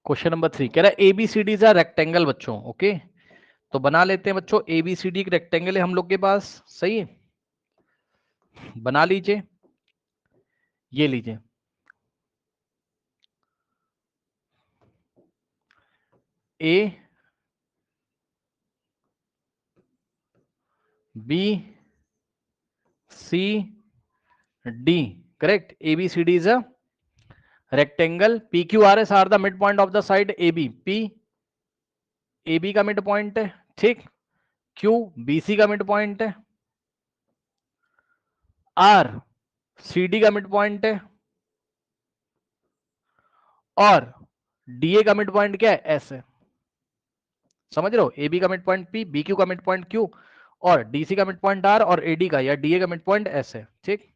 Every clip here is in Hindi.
क्वेश्चन नंबर 3 कह रहा है एबीसीडी इज अ रेक्टेंगल बच्चों। ओके, तो बना लेते हैं बच्चों, एबीसीडी एक रेक्टेंगल है हम लोग के पास, सही है, बना लीजिए, ये लीजिए A B C D, correct. ABCD is a rectangle, P Q R S are the mid point of the side A B, P A B का मिड पॉइंट है, ठीक, क्यू बी सी का मिड पॉइंट है, आर सी डी का मिड पॉइंट है, और डीए का मिड पॉइंट क्या है, एस है। समझ रहे हो, ए बी का mid point P, B Q का मिड पॉइंट क्यू, और डीसी का मिड पॉइंट आर, और एडी का या डीए का मिड पॉइंट एस है, ठीक।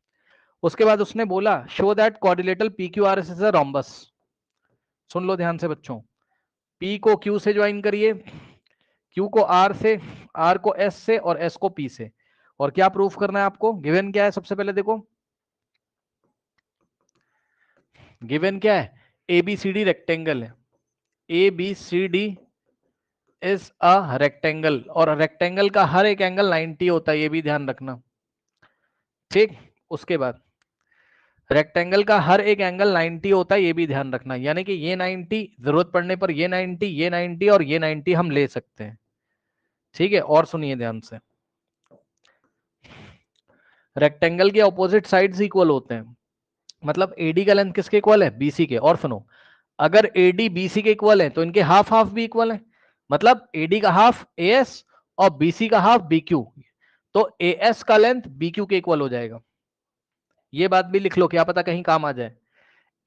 उसके बाद उसने बोला show that quadrilateral P Q R S is a rhombus. सुन लो ध्यान से बच्चों, पी को क्यू से ज्वाइन करिए, क्यू को आर से, आर को एस से, और एस को पी से। और क्या प्रूफ करना है आपको, गिवन क्या है, सबसे पहले देखो गिवन क्या है, एबीसीडी रेक्टेंगल है, एबीसीडी इज अ रेक्टेंगल, और रेक्टेंगल का हर एक एंगल 90 होता है, ये भी ध्यान रखना, ठीक। उसके बाद रेक्टेंगल का हर एक एंगल 90 होता है, ये भी ध्यान रखना, यानी कि ये 90, जरूरत पड़ने पर ये 90, ये 90 और ये 90 हम ले सकते हैं, ठीक है। और सुनिए ध्यान से, रेक्टेंगल के ऑपोजिट साइड्स इक्वल होते हैं, मतलब एडी का लेंथ किसके इक्वल है, बीसी के। और सुनो, अगर एडी बीसी के इक्वल है तो इनके हाफ हाफ भी इक्वल है, मतलब एडी का हाफ एएस और बीसी का हाफ बीक्यू, तो एएस का लेंथ बीक्यू के इक्वल हो जाएगा। ये बात भी लिख लो, क्या पता कहीं काम आ जाए।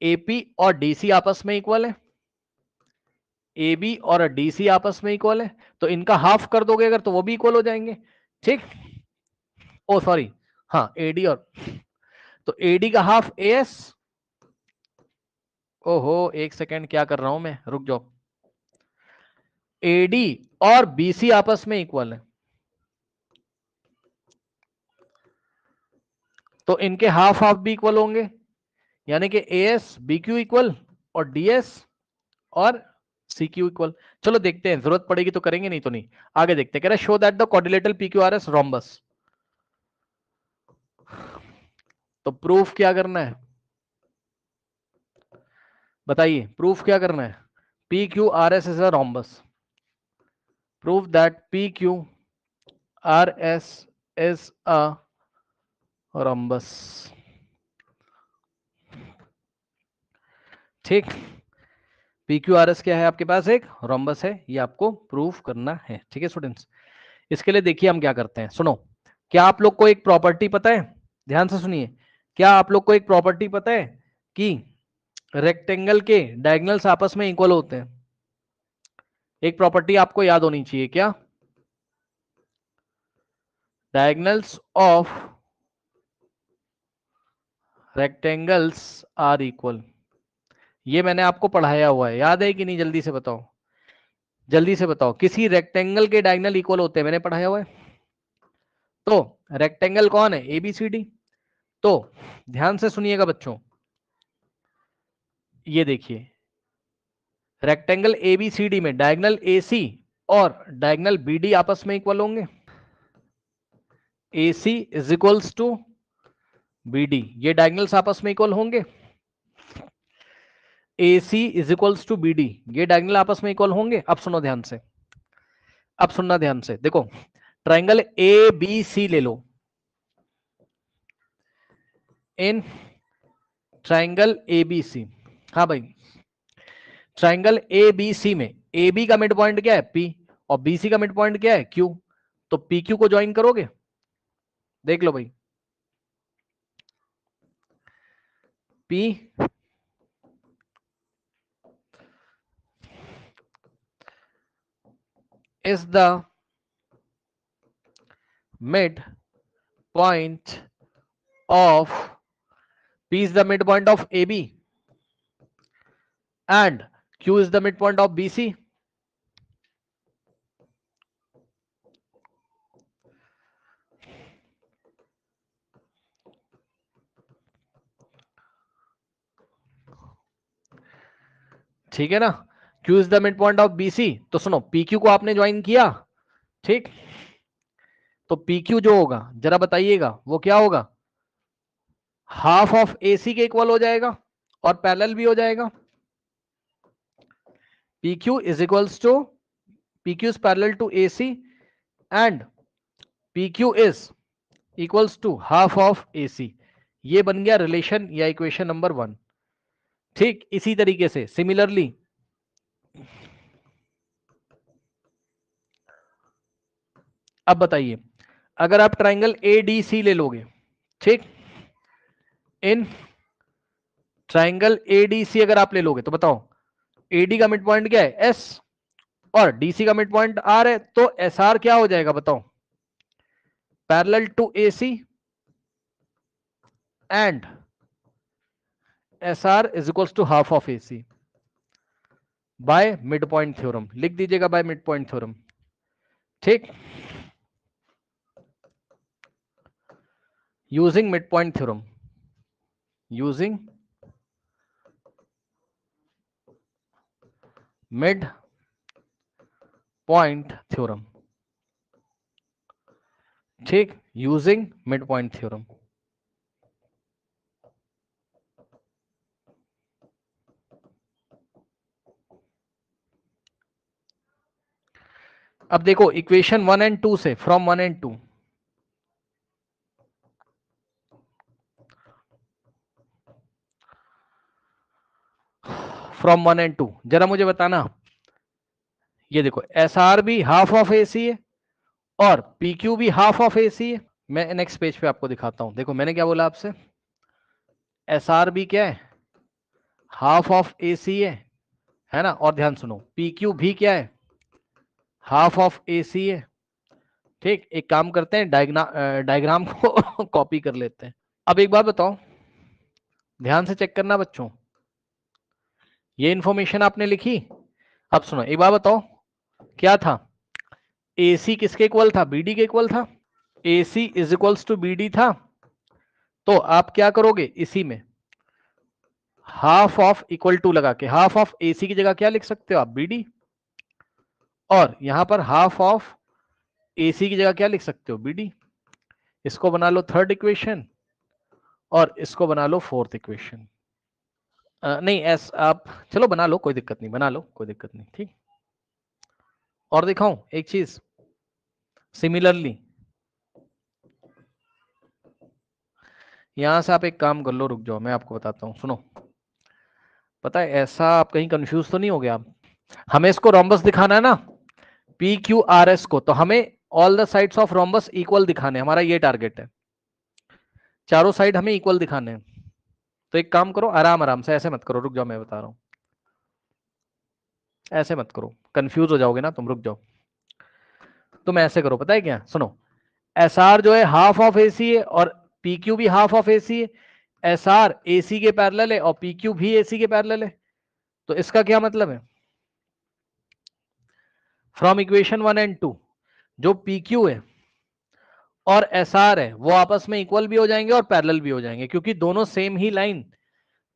एपी और डीसी आपस में इक्वल है, ए बी और डीसी आपस में इक्वल है, तो इनका हाफ कर दोगे अगर तो वो भी इक्वल हो जाएंगे, ठीक। ओ सॉरी, हाँ एडी और, तो एडी का हाफ एएस, ओहो एक सेकेंड क्या कर रहा हूं मैं, रुक जाओ, एडी और बीसी आपस में इक्वल है, तो इनके हाफ हाफ भी इक्वल होंगे, यानी कि एएस बीक्यू इक्वल और डीएस और सीक्यू इक्वल। चलो देखते हैं, जरूरत पड़ेगी तो करेंगे, नहीं तो नहीं। आगे देखते हैं, कह रहा है show that the quadrilateral PQRS rhombus. तो प्रूफ क्या करना है, बताइए प्रूफ क्या करना है, P Q R S is a rhombus, proof that P Q R S is a rhombus, ठीक। पी क्यू आर एस क्या है आपके पास, एक रोम्बस है, ये आपको प्रूफ करना है, ठीक है स्टूडेंट्स। इसके लिए देखिए हम क्या करते हैं, सुनो, क्या आप लोग को एक प्रॉपर्टी पता है, ध्यान से सुनिए, क्या आप लोग को एक प्रॉपर्टी पता है कि रेक्टेंगल के डायगोनल्स आपस में इक्वल होते हैं। एक प्रॉपर्टी आपको याद होनी चाहिए, क्या, diagonals of rectangles are equal. ये मैंने आपको पढ़ाया हुआ है, याद है कि नहीं, जल्दी से बताओ, जल्दी से बताओ, किसी रेक्टेंगल के डायगोनल इक्वल होते हैं, मैंने पढ़ाया हुआ है। तो रेक्टेंगल कौन है, एबीसीडी। तो ध्यान से सुनिएगा बच्चों, ये देखिए, रेक्टेंगल एबीसीडी में डायगोनल एसी और डायगोनल बीडी आपस में इक्वल होंगे, AC is equals to BD, ये डायगोनल्स आपस में इक्वल होंगे, AC is equals to BD, ये डायगोनल आपस में इक्वल होंगे। अब सुनो ध्यान से, अब सुनना ध्यान से, देखो ट्राइंगल ए बी सी ले लो, इन ट्राइंगल ए बी सी, हाँ भाई, ट्राइंगल ए बी सी में ए बी का मिड पॉइंट क्या है, P, और BC का मिड पॉइंट क्या है, Q, तो PQ को ज्वाइन करोगे, देख लो भाई, P is the mid point of, P is the midpoint of AB and Q is the midpoint of BC. ठीक है ना, Q is the mid point of BC। तो सुनो, PQ को आपने ज्वाइन किया, ठीक, तो PQ जो होगा जरा बताइएगा वो क्या होगा, हाफ ऑफ AC के इक्वल हो जाएगा और पैरेलल भी हो जाएगा। PQ is equals to, PQ is parallel to AC and PQ is equals to half of AC। ये बन गया रिलेशन या इक्वेशन नंबर 1। ठीक, इसी तरीके से सिमिलरली अब बताइए, अगर आप ट्राइंगल ADC ले लोगे, ठीक, इन ट्राइंगल ADC अगर आप ले लोगे तो बताओ AD का मिड पॉइंट क्या है S और DC का मिड पॉइंट R है, तो SR क्या हो जाएगा बताओ, parallel to AC and SR is equals to half of AC by mid point theorem. लिख दीजिएगा बाय मिड पॉइंट थ्योरम। ठीक, using mid point theorem, using mid point theorem. ठीक, यूजिंग मिड पॉइंट थ्योरम। अब देखो इक्वेशन 1 एंड 2 से, फ्रॉम 1 एंड 2, फ्रॉम 1 एंड 2 जरा मुझे बताना, ये देखो SR भी हाफ ऑफ AC है और PQ भी हाफ ऑफ AC है। मैं नेक्स्ट पेज पे आपको दिखाता हूं। देखो मैंने क्या बोला आपसे, SR भी क्या है, हाफ ऑफ AC है ना, और ध्यान सुनो PQ भी क्या है, हाफ ऑफ AC है। ठीक, एक काम करते हैं, डायग्राम को कॉपी कर लेते हैं। अब एक बात बताओ, ध्यान से चेक करना बच्चों, ये इंफॉर्मेशन आपने लिखी। अब सुनो एक बात बताओ, क्या था, AC किसके इक्वल था, BD के इक्वल था। AC is equals to BD था, तो आप क्या करोगे, इसी में हाफ ऑफ इक्वल टू लगा के हाफ ऑफ AC की जगह क्या लिख सकते हो आप, BD, और यहां पर हाफ ऑफ AC की जगह क्या लिख सकते हो, BD। इसको बना लो थर्ड इक्वेशन और इसको बना लो फोर्थ इक्वेशन। नहीं एस आप चलो बना लो, कोई दिक्कत नहीं, बना लो कोई दिक्कत नहीं। ठीक, और दिखाऊं एक चीज सिमिलरली, यहां से आप एक काम कर लो, रुक जाओ मैं आपको बताता हूं, सुनो। पता है ऐसा आप कहीं कंफ्यूज तो नहीं हो गया आप, हमें इसको रोम्बस दिखाना है ना, PQRS को, तो हमें all the sides of rhombus equal दिखाने, हमारा ये टारगेट है, चारों साइड हमें इक्वल दिखाने हैं। तो एक काम करो, आराम आराम से, ऐसे मत करो, रुक जाओ मैं बता रहा हूं, ऐसे मत करो, कंफ्यूज हो जाओगे ना तुम, रुक जाओ। तुम ऐसे करो, पता है क्या, सुनो, SR जो है हाफ ऑफ AC है और PQ भी हाफ ऑफ AC है। SR AC के पैरेलल है और PQ भी AC के पैरेलल है। तो इसका क्या मतलब है, फ्रॉम इक्वेशन 1 एंड 2 जो PQ है और SR है वो आपस में इक्वल भी हो जाएंगे और पैरेलल भी हो जाएंगे, क्योंकि दोनों सेम ही लाइन,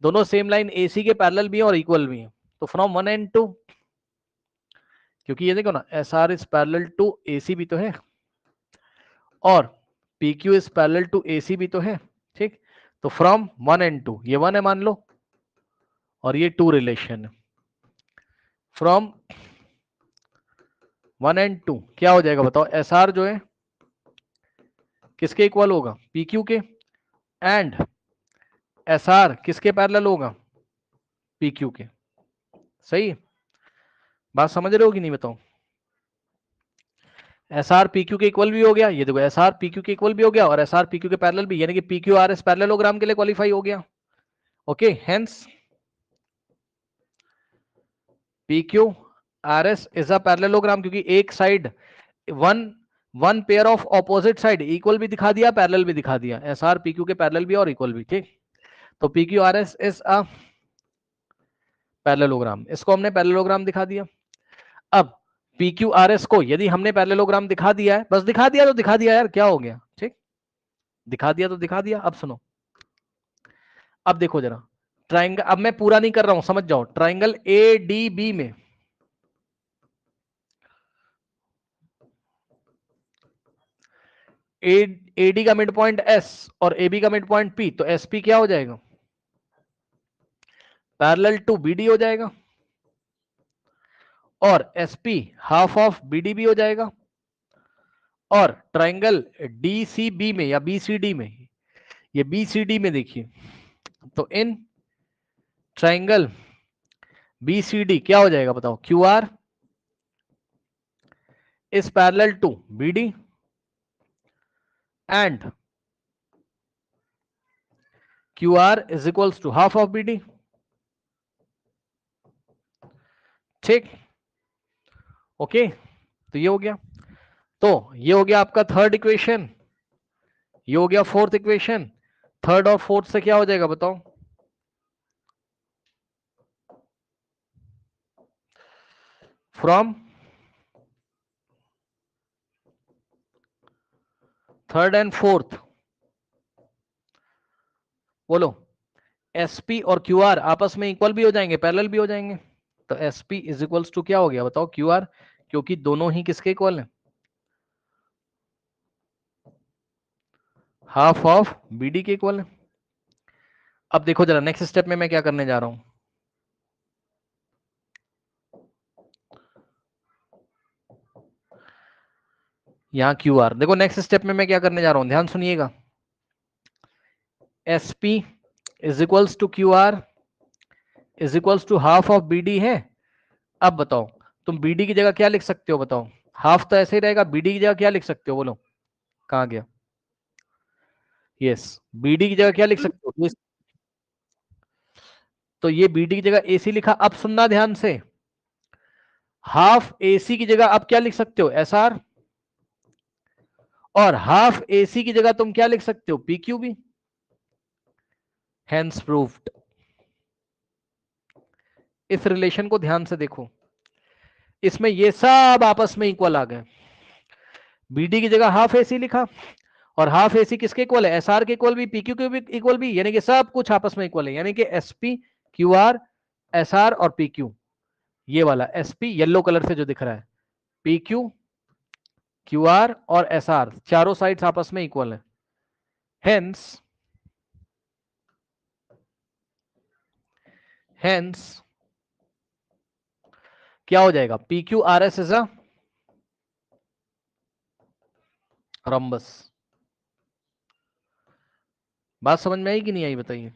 दोनों सेम लाइन AC के पैरेलल भी है और इक्वल भी है। तो फ्रॉम 1 एंड 2, क्योंकि ये देखो ना SR is parallel to AC भी तो है और PQ is parallel to AC भी तो है। ठीक, तो फ्रॉम 1 एंड 2, ये 1 है मान लो और ये 2 रिलेशन है, फ्रॉम 1 एंड 2 क्या हो जाएगा बताओ, SR जो है किसके इक्वल होगा, PQ के, एंड SR किसके पैरेलल होगा, PQ के। सही, बात समझ रहे हो कि नहीं बताओ। SR PQ के इक्वल भी हो गया, ये देखो SR PQ के इक्वल भी हो गया और SR PQ के पैरेलल भी, यानी कि PQRS पैरेललोग्राम के लिए क्वालिफाई हो गया। Okay, hence PQRS is a parallelogram, क्योंकि एक side one pair of opposite side equal भी दिखा दिया, पैरेलल भी दिखा दिया, SR PQ के पैरेलल भी और इक्वल भी। ठीक, तो PQRS इज अ पैरेललोग्राम, इसको हमने पैरेललोग्राम दिखा दिया। अब PQRS को यदि हमने पैरेललोग्राम दिखा दिया है, बस दिखा दिया तो दिखा दिया यार, क्या हो गया। ठीक, दिखा दिया तो दिखा दिया। अब सुनो, अब देखो जरा ट्राइंगल, अब मैं पूरा नहीं कर रहा हूं, समझ जाओ, ट्राइंगल ADB में एडी का मिड पॉइंट एस और एबी का मिड पॉइंट पी, तो एसपी क्या हो जाएगा, पैरेलल टू बीडी हो जाएगा, और एसपी हाफ ऑफ बीडी भी हो जाएगा। और ट्राइंगल डीसीबी में या बीसीडी में, ये बीसीडी में देखिए, तो इन ट्राइंगल बीसीडी क्या हो जाएगा बताओ, Q R is parallel to BD and Q R is equals to half of BD. ठीक, ओके, तो ये हो गया। तो ये हो गया आपका थर्ड इक्वेशन, ये हो गया फोर्थ इक्वेशन। थर्ड और फोर्थ से क्या हो जाएगा बताओ, फ्रॉम थर्ड एंड फोर्थ, बोलो, एसपी और क्यू आर आपस में इक्वल भी हो जाएंगे, पैरेलल भी हो जाएंगे। तो एसपी इज इक्वल्स टू क्या हो गया बताओ, क्यू आर, क्योंकि दोनों ही किसके इक्वल हैं, हाफ ऑफ बीडी के इक्वल है। अब देखो जरा नेक्स्ट स्टेप में मैं क्या करने जा रहा हूं, यहां क्यू आर, देखो नेक्स्ट स्टेप में मैं क्या करने जा रहा हूं, ध्यान सुनिएगा। SP is equals to Q R is equals to half of BD है। अब बताओ तुम बीडी की जगह क्या लिख सकते हो बताओ, हाफ तो ऐसे ही रहेगा, बीडी की जगह क्या लिख सकते हो बोलो, कहां गया, यस, बीडी की जगह क्या लिख सकते हो, तो ये बीडी की जगह एसी लिखा। अब सुनना ध्यान से, हाफ एसी की जगह आप क्या लिख सकते हो, एसआर, और हाफ एसी की जगह तुम क्या लिख सकते हो, पीक्यू भी। Hence proved. इस रिलेशन को ध्यान से देखो, इसमें ये सब आपस में इक्वल आ गए। बीडी की जगह हाफ एसी लिखा, और हाफ एसी किसके इक्वल है, एसआर के इक्वल भी, पीक्यू के भी इक्वल भी, यानी कि सब कुछ आपस में इक्वल है, यानी कि एसपी क्यू आर एसआर और पीक्यू, ये वाला एसपी येलो कलर से जो दिख रहा है, पीक्यू क्यू आर और एसआर चारों साइड्स आपस में इक्वल है। हेंस हेंस क्या हो जाएगा, P Q R S is a rhombus. बात समझ में आई कि नहीं आई बताइए।